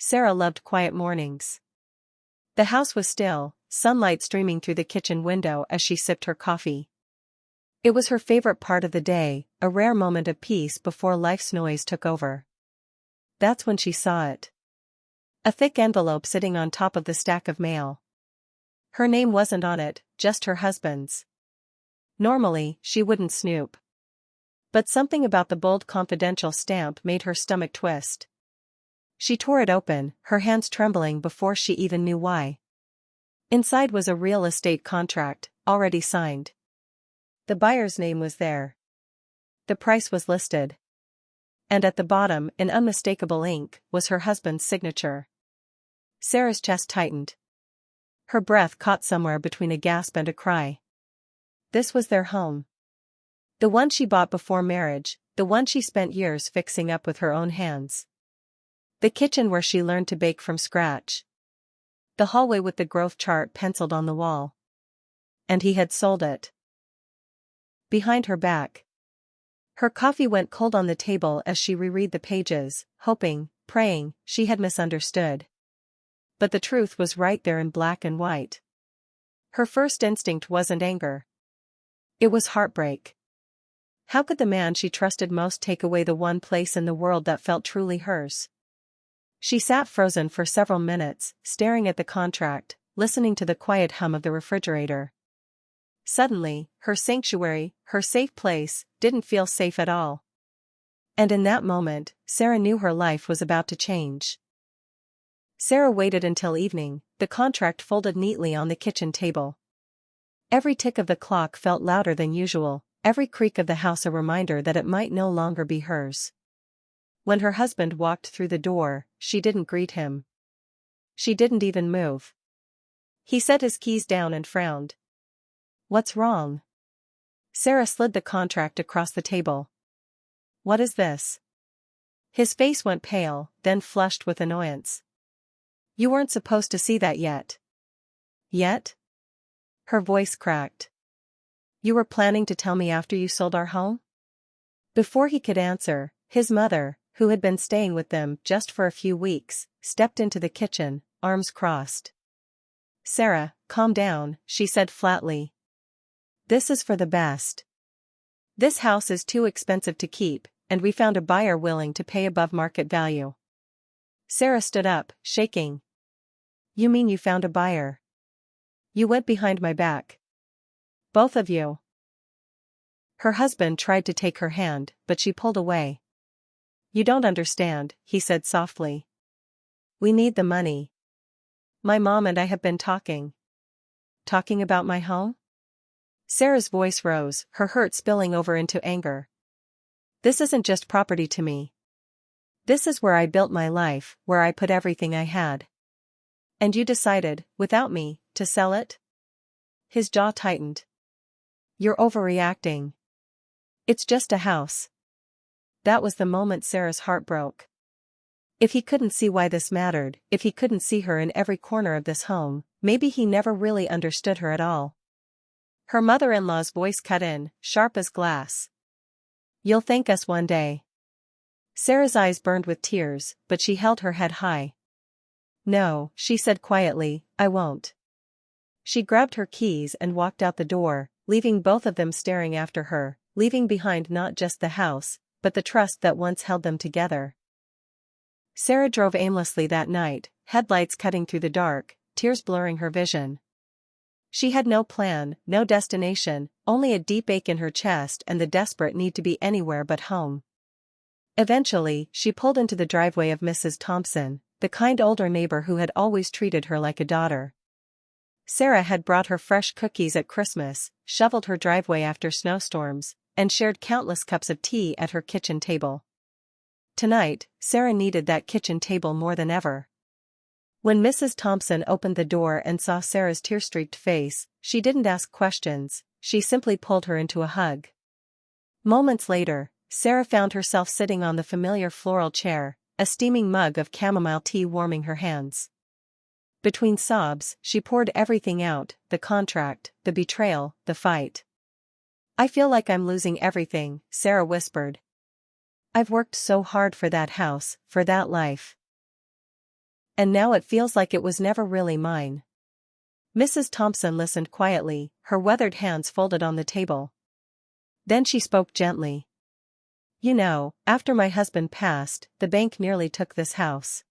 Sarah loved quiet mornings. The house was still, sunlight streaming through the kitchen window as she sipped her coffee. It was her favorite part of the day, a rare moment of peace before life's noise took over. That's when she saw it. A thick envelope sitting on top of the stack of mail. Her name wasn't on it, just her husband's. Normally, she wouldn't snoop. But something about the bold confidential stamp made her stomach twist. She tore it open, her hands trembling before she even knew why. Inside was a real estate contract, already signed. The buyer's name was there. The price was listed. And at the bottom, in unmistakable ink, was her husband's signature. Sarah's chest tightened. Her breath caught somewhere between a gasp and a cry. This was their home. The one she bought before marriage, the one she spent years fixing up with her own hands. The kitchen where she learned to bake from scratch. The hallway with the growth chart penciled on the wall. And he had sold it. Behind her back. Her coffee went cold on the table as she reread the pages, hoping, praying, she had misunderstood. But the truth was right there in black and white. Her first instinct wasn't anger. It was heartbreak. How could the man she trusted most take away the one place in the world that felt truly hers? She sat frozen for several minutes, staring at the contract, listening to the quiet hum of the refrigerator. Suddenly, her sanctuary, her safe place, didn't feel safe at all. And in that moment, Sarah knew her life was about to change. Sarah waited until evening, the contract folded neatly on the kitchen table. Every tick of the clock felt louder than usual, every creak of the house a reminder that it might no longer be hers. When her husband walked through the door, she didn't greet him. She didn't even move. He set his keys down and frowned. What's wrong? Sarah slid the contract across the table. What is this? His face went pale, then flushed with annoyance. You weren't supposed to see that yet. Yet? Her voice cracked. You were planning to tell me after you sold our home? Before he could answer, his mother, who had been staying with them just for a few weeks, stepped into the kitchen, arms crossed. Sarah, calm down, she said flatly. This is for the best. This house is too expensive to keep, and we found a buyer willing to pay above market value. Sarah stood up, shaking. You mean you found a buyer? You went behind my back. Both of you. Her husband tried to take her hand, but she pulled away. You don't understand, he said softly. We need the money. My mom and I have been talking. Talking about my home? Sarah's voice rose, her hurt spilling over into anger. This isn't just property to me. This is where I built my life, where I put everything I had. And you decided, without me, to sell it? His jaw tightened. You're overreacting. It's just a house. That was the moment Sarah's heart broke. If he couldn't see why this mattered, if he couldn't see her in every corner of this home, maybe he never really understood her at all. Her mother-in-law's voice cut in, sharp as glass. You'll thank us one day. Sarah's eyes burned with tears, but she held her head high. No, she said quietly, I won't. She grabbed her keys and walked out the door, leaving both of them staring after her, leaving behind not just the house, but the trust that once held them together. Sarah drove aimlessly that night, headlights cutting through the dark, tears blurring her vision. She had no plan, no destination, only a deep ache in her chest and the desperate need to be anywhere but home. Eventually, she pulled into the driveway of Mrs. Thompson, the kind older neighbor who had always treated her like a daughter. Sarah had brought her fresh cookies at Christmas, shoveled her driveway after snowstorms, and shared countless cups of tea at her kitchen table. Tonight, Sarah needed that kitchen table more than ever. When Mrs. Thompson opened the door and saw Sarah's tear-streaked face, she didn't ask questions, she simply pulled her into a hug. Moments later, Sarah found herself sitting on the familiar floral chair, a steaming mug of chamomile tea warming her hands. Between sobs, she poured everything out, the contract, the betrayal, the fight. I feel like I'm losing everything, Sarah whispered. I've worked so hard for that house, for that life. And now it feels like it was never really mine. Mrs. Thompson listened quietly, her weathered hands folded on the table. Then she spoke gently. You know, after my husband passed, the bank nearly took this house.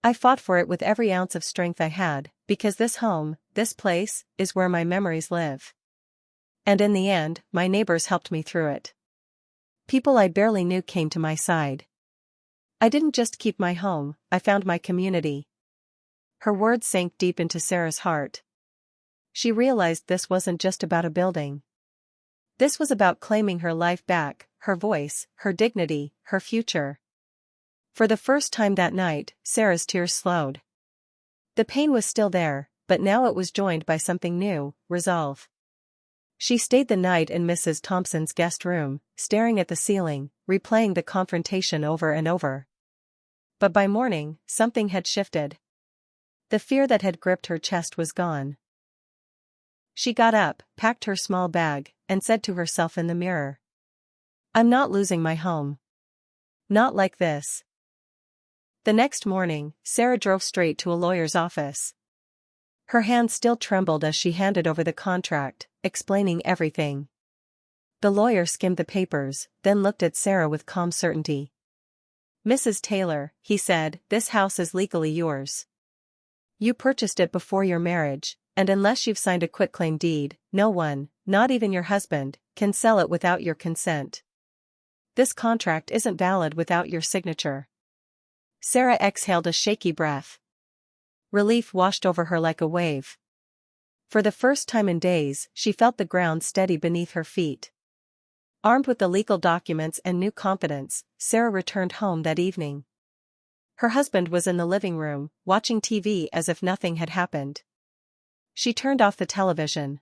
I fought for it with every ounce of strength I had, because this home, this place, is where my memories live. And in the end, my neighbors helped me through it. People I barely knew came to my side. I didn't just keep my home, I found my community. Her words sank deep into Sarah's heart. She realized this wasn't just about a building. This was about claiming her life back, her voice, her dignity, her future. For the first time that night, Sarah's tears slowed. The pain was still there, but now it was joined by something new, resolve. She stayed the night in Mrs. Thompson's guest room, staring at the ceiling, replaying the confrontation over and over. But by morning, something had shifted. The fear that had gripped her chest was gone. She got up, packed her small bag, and said to herself in the mirror, I'm not losing my home. Not like this. The next morning, Sarah drove straight to a lawyer's office. Her hands still trembled as she handed over the contract, explaining everything. The lawyer skimmed the papers, then looked at Sarah with calm certainty. Mrs. Taylor, he said, this house is legally yours. You purchased it before your marriage, and unless you've signed a quitclaim deed, no one, not even your husband, can sell it without your consent. This contract isn't valid without your signature. Sarah exhaled a shaky breath. Relief washed over her like a wave. For the first time in days, she felt the ground steady beneath her feet. Armed with the legal documents and new confidence, Sarah returned home that evening. Her husband was in the living room, watching TV as if nothing had happened. She turned off the television.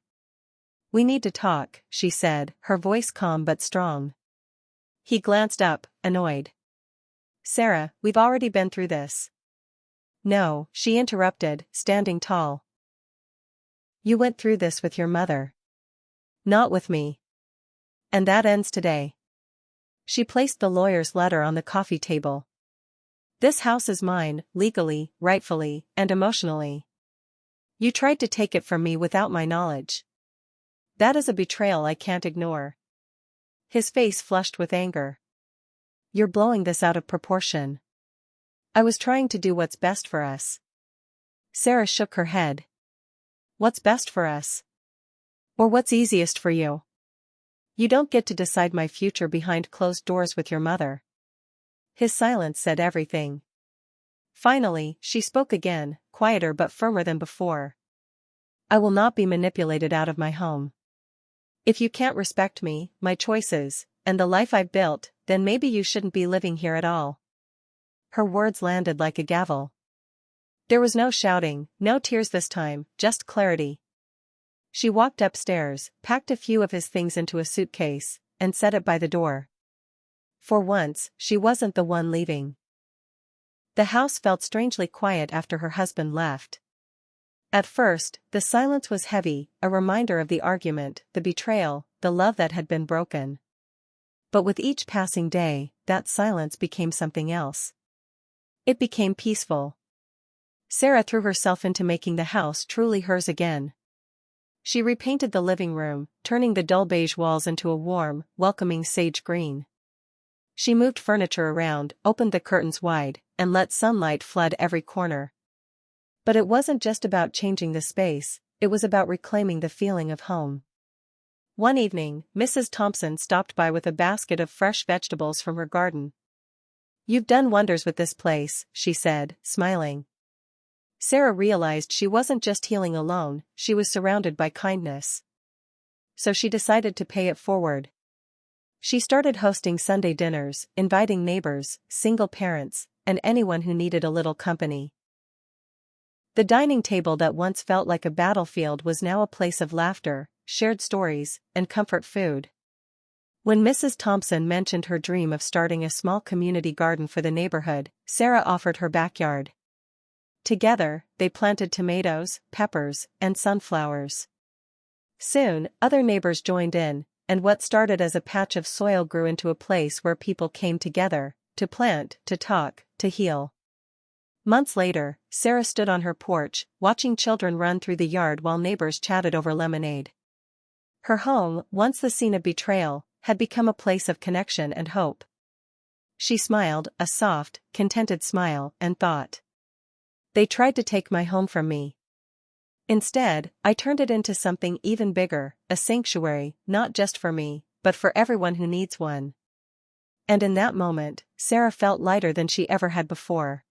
We need to talk, she said, her voice calm but strong. He glanced up, annoyed. Sarah, we've already been through this. No, she interrupted, standing tall. You went through this with your mother. Not with me. And that ends today. She placed the lawyer's letter on the coffee table. This house is mine, legally, rightfully, and emotionally. You tried to take it from me without my knowledge. That is a betrayal I can't ignore. His face flushed with anger. You're blowing this out of proportion. I was trying to do what's best for us. Sarah shook her head. What's best for us? Or what's easiest for you? You don't get to decide my future behind closed doors with your mother. His silence said everything. Finally, she spoke again, quieter but firmer than before. I will not be manipulated out of my home. If you can't respect me, my choices, and the life I've built, then maybe you shouldn't be living here at all. Her words landed like a gavel. There was no shouting, no tears this time, just clarity. She walked upstairs, packed a few of his things into a suitcase, and set it by the door. For once, she wasn't the one leaving. The house felt strangely quiet after her husband left. At first, the silence was heavy, a reminder of the argument, the betrayal, the love that had been broken. But with each passing day, that silence became something else. It became peaceful. Sarah threw herself into making the house truly hers again. She repainted the living room, turning the dull beige walls into a warm, welcoming sage green. She moved furniture around, opened the curtains wide, and let sunlight flood every corner. But it wasn't just about changing the space, it was about reclaiming the feeling of home. One evening, Mrs. Thompson stopped by with a basket of fresh vegetables from her garden. You've done wonders with this place, she said, smiling. Sarah realized she wasn't just healing alone, she was surrounded by kindness. So she decided to pay it forward. She started hosting Sunday dinners, inviting neighbors, single parents, and anyone who needed a little company. The dining table that once felt like a battlefield was now a place of laughter, shared stories, and comfort food. When Mrs. Thompson mentioned her dream of starting a small community garden for the neighborhood, Sarah offered her backyard. Together, they planted tomatoes, peppers, and sunflowers. Soon, other neighbors joined in, and what started as a patch of soil grew into a place where people came together, to plant, to talk, to heal. Months later, Sarah stood on her porch, watching children run through the yard while neighbors chatted over lemonade. Her home, once the scene of betrayal, had become a place of connection and hope. She smiled, a soft, contented smile, and thought, "They tried to take my home from me. Instead, I turned it into something even bigger, a sanctuary, not just for me, but for everyone who needs one." And in that moment, Sarah felt lighter than she ever had before.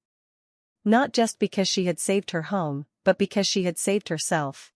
Not just because she had saved her home, but because she had saved herself.